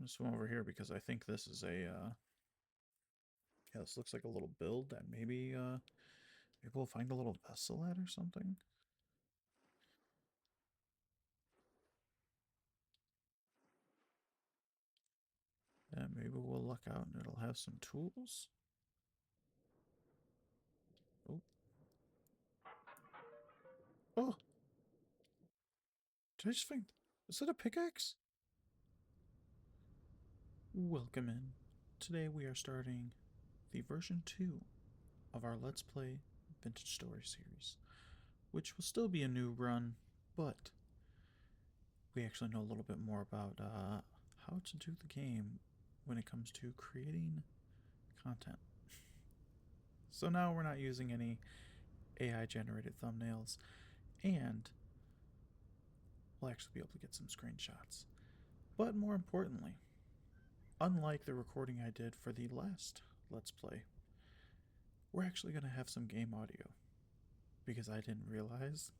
gonna swim over here because I think this is a yeah, this looks like a little build that maybe we'll find a little vessel at or something. And maybe we'll luck out and it'll have some tools. Oh. Oh! Did I just find... Is that a pickaxe? Welcome in. Today we are starting the version 2 of our Let's Play Vintage Story series, which will still be a new run, but we actually know a little bit more about how to do the game when it comes to creating content. So now we're not using any AI generated thumbnails, and we'll actually be able to get some screenshots. But more importantly, unlike the recording I did for the last Let's Play, we're actually going to have some game audio, because I didn't realize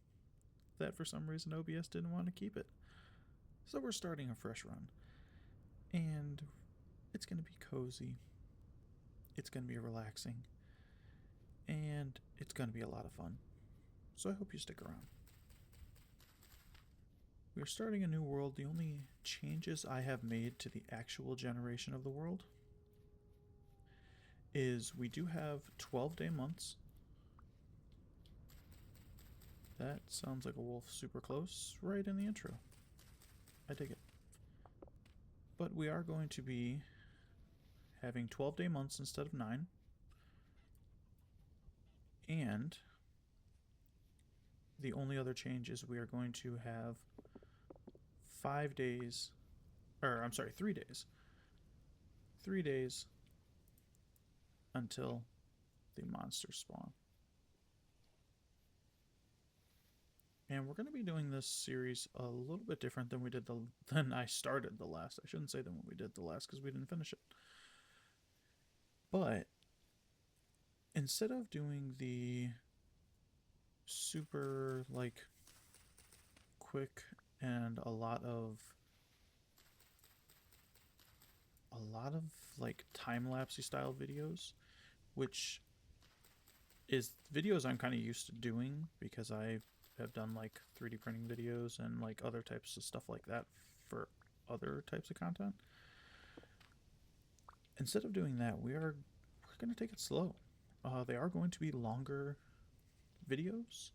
that for some reason OBS didn't want to keep it. So we're starting a fresh run, and it's going to be cozy, it's going to be relaxing, and it's going to be a lot of fun. So I hope you stick around. We are starting a new world. The only changes I have made to the actual generation of the world is we do have 12-day months. That sounds like a wolf super close, right in the intro. I dig it. But we are going to be having 12-day months instead of 9. And the only other change is we are going to have 5 days, or I'm sorry, 3 days. 3 days until the monsters spawn. And we're going to be doing this series a little bit different than we did than I started the last. I shouldn't say than what we did the last because we didn't finish it. But instead of doing the super like quick and a lot of like time-lapsey style videos, which is videos I'm kind of used to doing because I have done like 3D printing videos and like other types of stuff like that for other types of content. Instead of doing that, we're going to take it slow. They are going to be longer videos,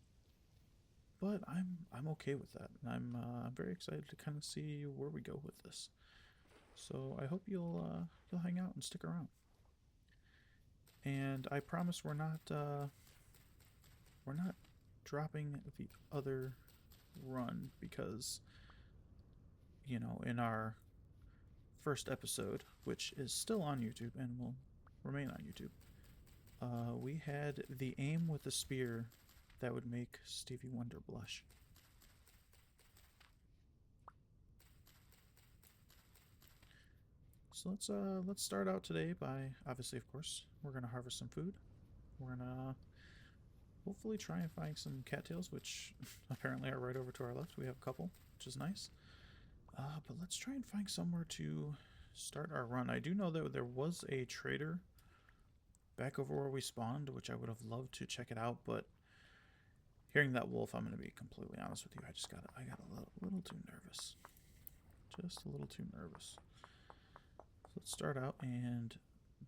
but I'm okay with that. I'm very excited to kind of see where we go with this. So I hope you'll hang out and stick around. And I promise we're not dropping the other run because, you know, in our first episode, which is still on YouTube and will remain on YouTube, we had the aim with the spear that would make Stevie Wonder blush. So let's start out today by, obviously, of course, we're gonna harvest some food. We're gonna hopefully try and find some cattails, which apparently are right over to our left. We have a couple, which is nice. But let's try and find somewhere to start our run. I do know that there was a trader back over where we spawned, which I would have loved to check it out, but hearing that wolf, I'm going to be completely honest with you, I got a little too nervous. Just a little too nervous. So let's start out and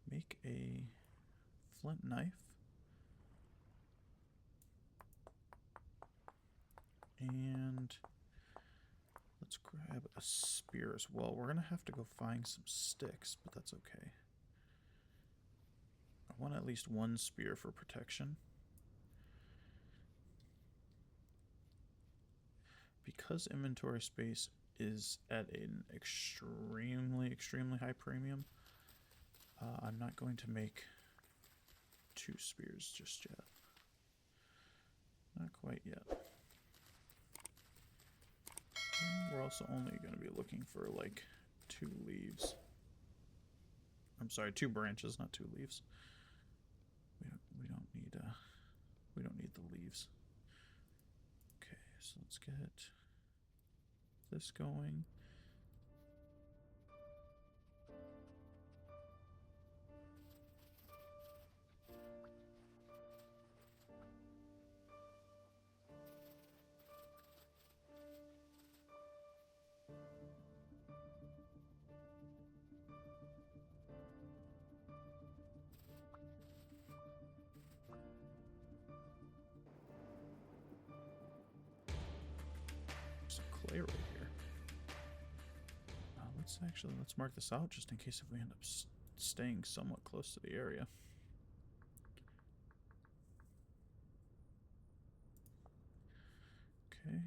make a flint knife. And let's grab a spear as well. We're going to have to go find some sticks, but that's okay. I want at least one spear for protection. Because inventory space is at an extremely high premium, I'm not going to make 2 spears just yet. Not quite yet. And we're also only going to be looking for like 2 leaves. I'm sorry, 2 branches, not 2 leaves. We don't need the leaves. Okay, so let's get this going. clay right here. Let's mark this out just in case if we end up staying somewhat close to the area. Okay,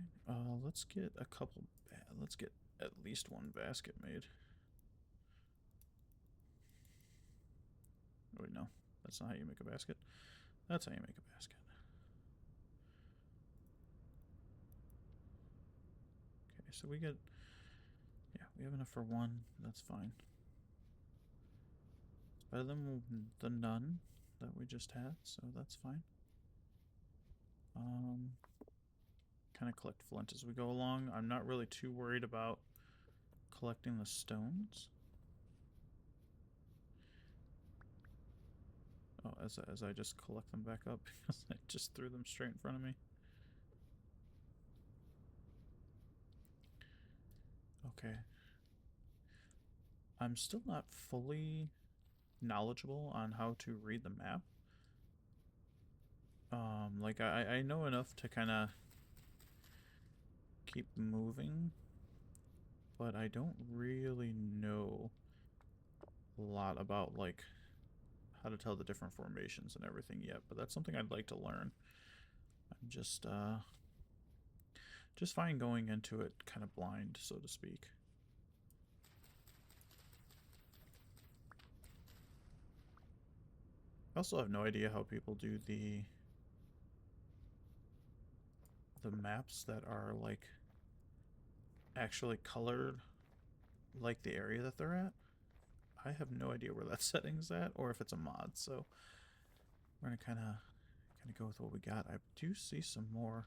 let's get a couple. Let's get at least one basket made. Oh, wait, no, that's not how you make a basket. That's how you make a basket. Okay, so we get. Yeah, we have enough for one. That's fine. It's better than the none that we just had, so that's fine. Kind of collect flint as we go along. I'm not really too worried about collecting the stones. Oh, as I just collect them back up because I just threw them straight in front of me. Okay. I'm still not fully knowledgeable on how to read the map. Like I know enough to kind of keep moving, but I don't really know a lot about like how to tell the different formations and everything yet, but that's something I'd like to learn. I'm just fine going into it kind of blind, so to speak. I also have no idea how people do the maps that are like actually colored like the area that they're at. I have no idea where that setting's at or if it's a mod, so we're gonna kind of go with what we got. I do see some more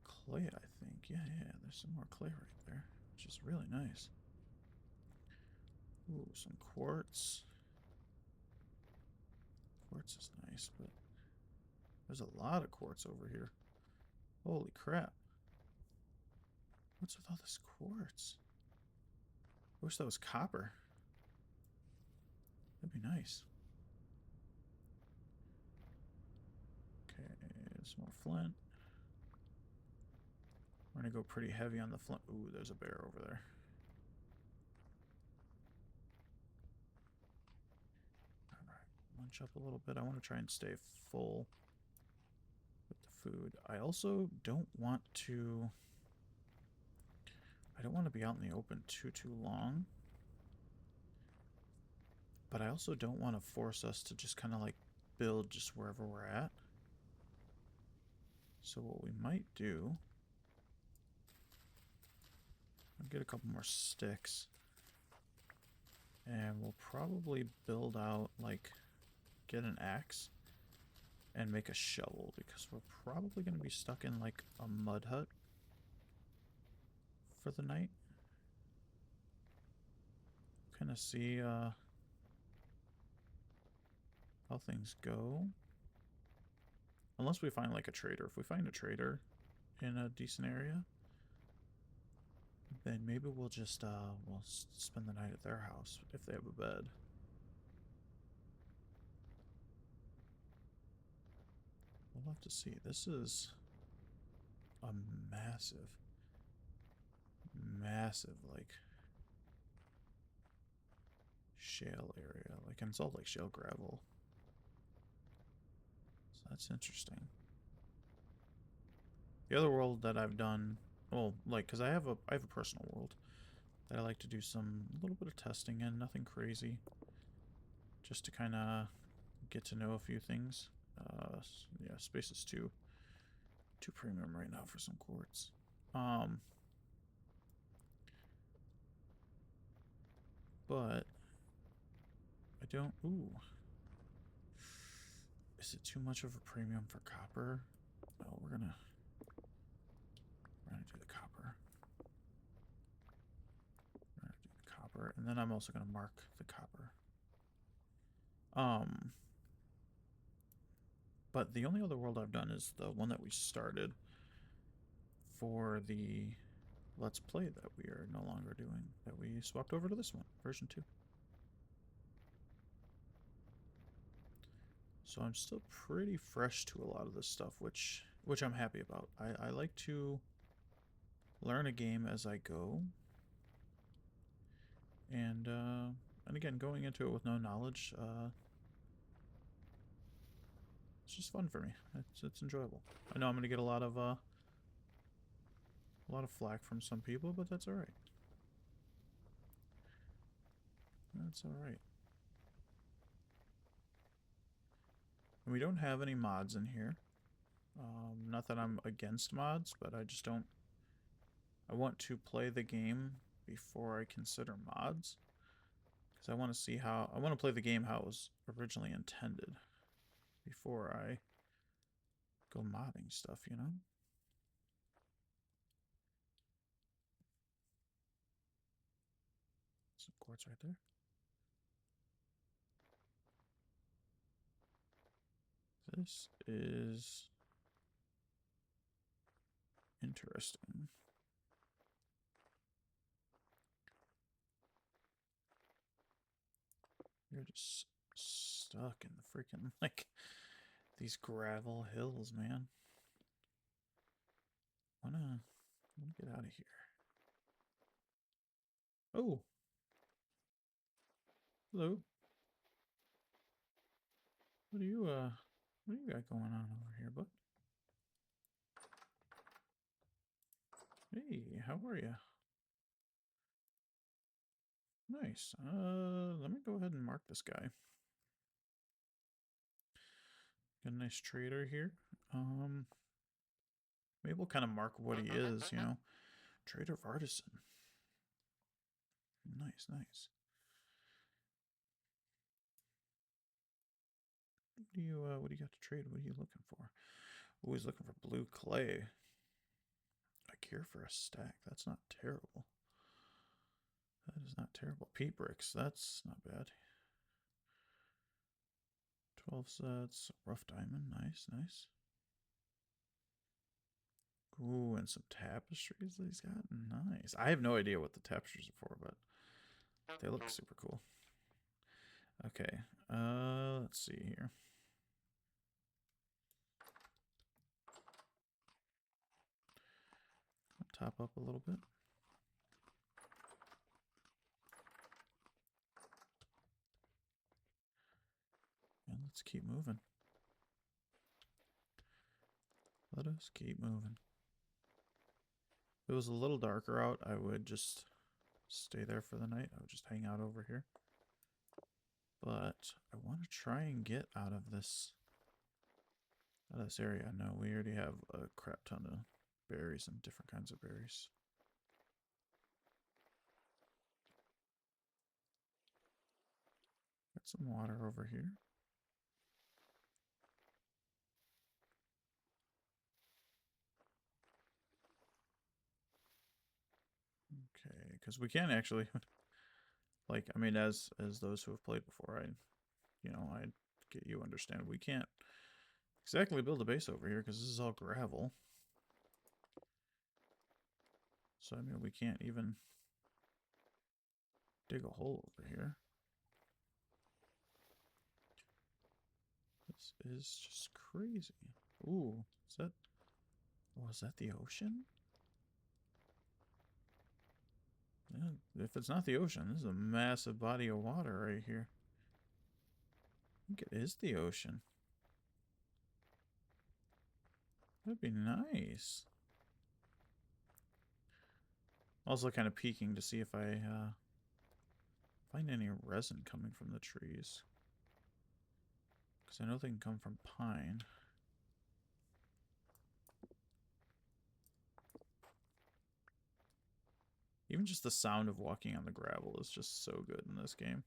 clay, I think. Yeah, there's some more clay right there, which is really nice. Ooh, some quartz. Quartz is nice, but there's a lot of quartz over here. Holy crap. What's with all this quartz? I wish that was copper. That'd be nice. Okay, some more flint. We're gonna go pretty heavy on the flint. Ooh, there's a bear over there. Alright, munch up a little bit. I want to try and stay full with the food. I also don't want to... I don't want to be out in the open too long. But I also don't want to force us to just kind of like build just wherever we're at. So what we might do... I'll get a couple more sticks. And we'll probably build out, like, get an axe and make a shovel, because we're probably going to be stuck in, like, a mud hut for the night. Kind of see how things go. Unless we find, like, a trader. If we find a trader in a decent area, then maybe we'll just, we'll spend the night at their house if they have a bed. We'll have to see. This is a massive, like, shale area. Like, and it's all, like, shale gravel. So that's interesting. The other world that I've done... Well, like, because I have a personal world that I like to do a little bit of testing in, nothing crazy. Just to kind of get to know a few things. Yeah, space is too premium right now for some quartz. But I don't... Ooh. Is it too much of a premium for copper? No, we're gonna do the copper. We're gonna do the copper, and then I'm also gonna mark the copper. But the only other world I've done is the one that we started for the Let's Play that we are no longer doing, that we swapped over to this one, version 2. So I'm still pretty fresh to a lot of this stuff, which I'm happy about. I like to learn a game as I go. And again, going into it with no knowledge, it's just fun for me. It's enjoyable. I know I'm gonna get a lot of flack from some people, but that's all right. That's all right. And we don't have any mods in here. Not that I'm against mods, but I just don't. I want to play the game before I consider mods, because I want to see how I want to play the game how it was originally intended before I go modding stuff, you know? Some quartz right there. This is interesting. You're just stuck in the freaking, like, these gravel hills, man. Wanna get out of here. Oh! Hello. What do you got going on over here, bud? Hey, how are you? Nice. Let me go ahead and mark this guy. Got a nice trader here. Maybe we'll kind of mark what he is, you know. Trader of artisan. Nice, nice. What do you got to trade? What are you looking for? Oh, he's looking for blue clay. A cure for a stack. That's not terrible. That is not terrible. Peat bricks. That's not bad. 12 sets. Rough diamond. Nice, nice. Ooh, and some tapestries that he's got. Nice. I have no idea what the tapestries are for, but they look super cool. Okay. Let's see here. I'll top up a little bit. And let's keep moving. Let us keep moving. If it was a little darker out, I would just stay there for the night. I would just hang out over here. But I want to try and get out of this area. No, we already have a crap ton of berries and different kinds of berries. Got some water over here. Okay, because we can actually, like, I mean, as those who have played before, I get you understand. We can't exactly build a base over here because this is all gravel. So, I mean, we can't even dig a hole over here. This is just crazy. Ooh, is that... Oh, is that the ocean? Yeah, if it's not the ocean, this is a massive body of water right here. I think it is the ocean. That'd be nice. Also kind of peeking to see if I find any resin coming from the trees. Because I know they can come from pine. Even just the sound of walking on the gravel is just so good in this game.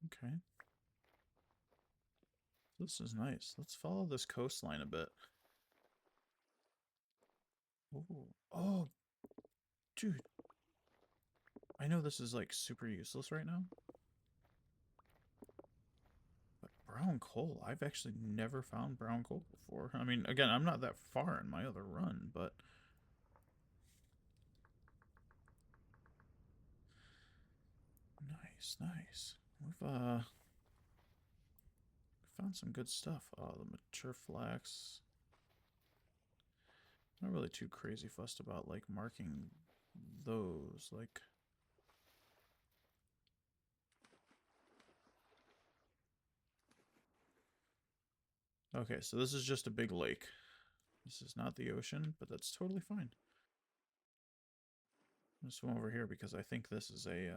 Okay. This is nice. Let's follow this coastline a bit. Ooh. Oh, dude. I know this is like super useless right now. But brown coal, I've actually never found brown coal before. I mean, again, I'm not that far in my other run, but... Nice, nice. We've found found some good stuff. Oh, the mature flax. Not really too crazy fussed about like marking those. Like, okay, so this is just a big lake. This is not the ocean, but that's totally fine. I'm gonna swim over here because I think this is a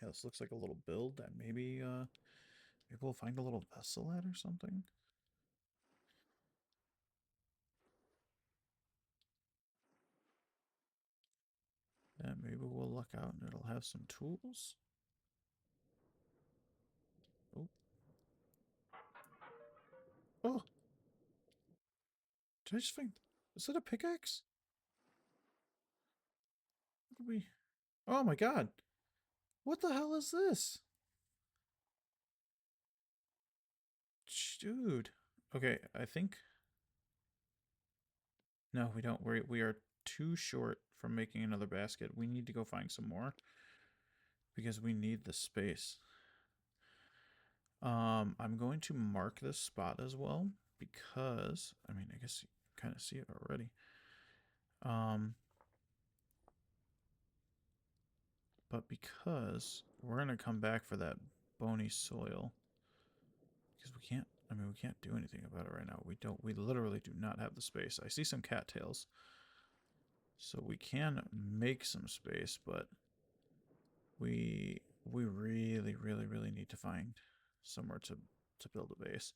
yeah, this looks like a little build that maybe maybe we'll find a little vessel at or something. Yeah, maybe we'll luck out and it'll have some tools. Oh. Oh, did I just find... Is that a pickaxe? What did we... Oh my god. What the hell is this? Dude. Okay, I think... No, we don't. We are too short from making another basket. We need to go find some more. Because we need the space. I'm going to mark this spot as well. Because, I mean, I guess you kind of see it already. But because we're going to come back for that bony soil. Because we can't, I mean, we can't do anything about it right now. We literally do not have the space. I see some cattails. So we can make some space, but we really, really, really need to find somewhere to build a base.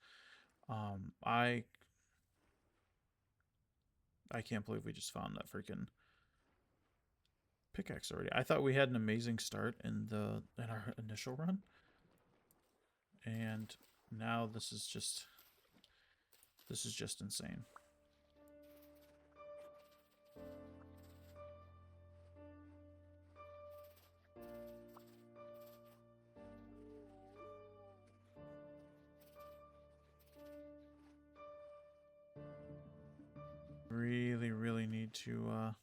I can't believe we just found that freaking pickaxe already. I thought we had an amazing start in our initial run. And now this is just insane. Really, really need to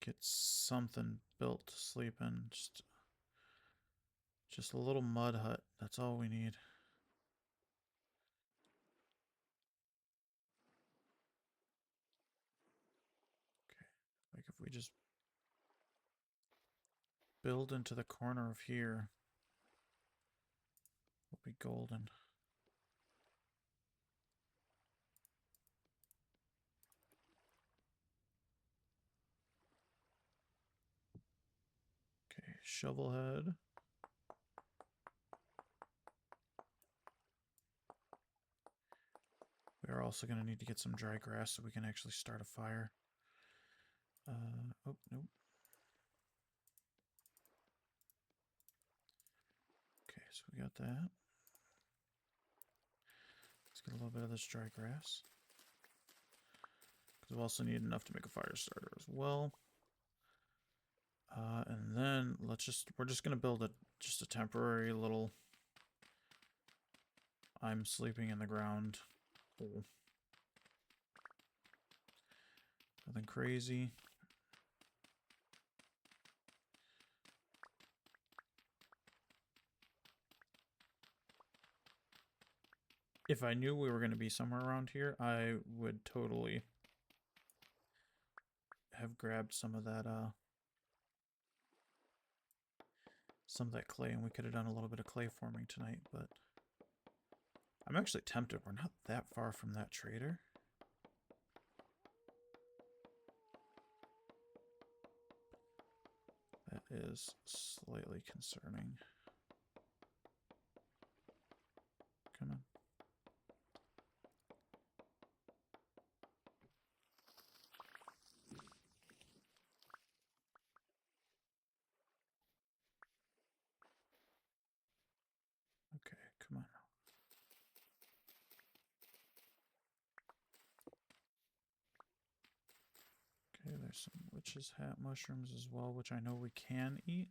get something built to sleep in. Just a little mud hut. That's all we need. Okay. Like if we just build into the corner of here, we'll be golden. Okay, shovel head. We are also going to need to get some dry grass so we can actually start a fire. Oh, nope. Okay, so we got that. Let's get a little bit of this dry grass. Because we'll also need enough to make a fire starter as well. And then we're just going to build just a temporary little I'm sleeping in the ground hole. Nothing crazy. If I knew we were going to be somewhere around here, I would totally have grabbed some of that clay, and we could have done a little bit of clay forming tonight, but I'm actually tempted. We're not that far from that trader. That is slightly concerning. Come on. Okay, come on. Okay, there's some witch's hat mushrooms as well, which I know we can eat.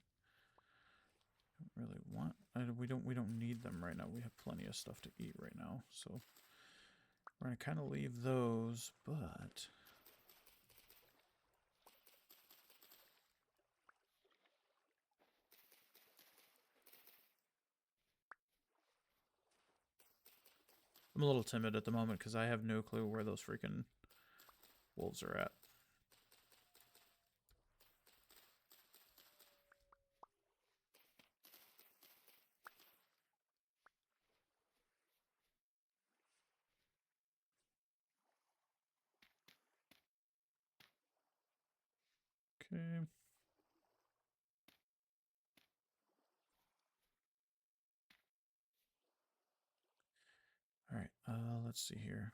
Don't really want. We don't need them right now. We have plenty of stuff to eat right now, so we're gonna kind of leave those, but I'm a little timid at the moment because I have no clue where those freaking wolves are at. Okay. All right. Let's see here.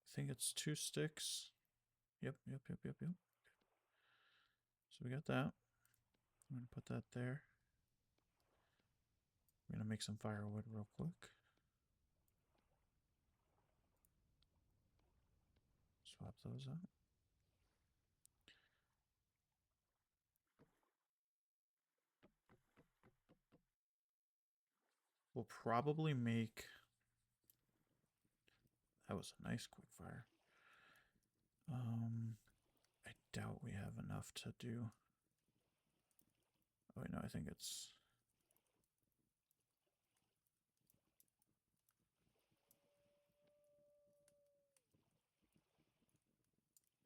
I think it's 2 sticks. Yep. So we got that. I'm gonna put that there. I'm gonna make some firewood real quick. Swap those out. We'll probably make... That was a nice quick fire. I doubt we have enough to do... Oh, wait, no, I think it's...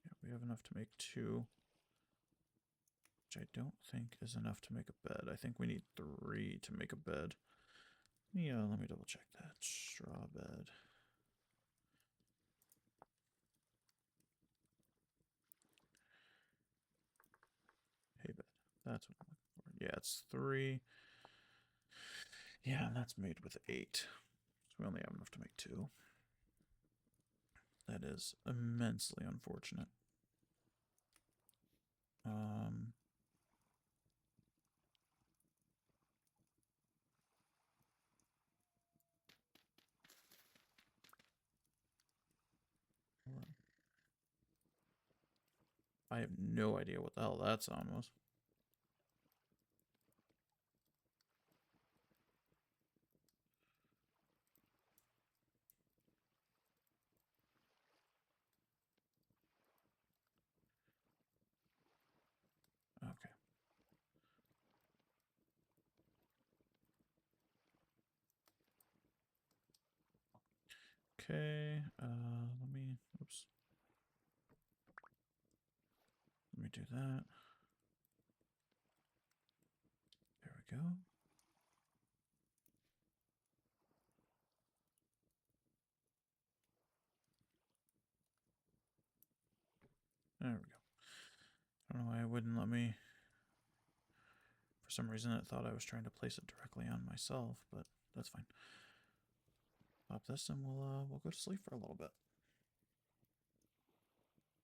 Yeah, we have enough to make 2. Which I don't think is enough to make a bed. I think we need 3 to make a bed. Yeah, let me double check that. Straw bed. Hay bed. That's what I'm looking for. Yeah, it's 3. Yeah, and that's made with 8. So we only have enough to make 2. That is immensely unfortunate. I have no idea what the hell that sound was. Okay. Okay, let me, oops. Let me do that. There we go. There we go. I don't know why it wouldn't let me. For some reason it thought I was trying to place it directly on myself, but that's fine. Pop this and we'll go to sleep for a little bit.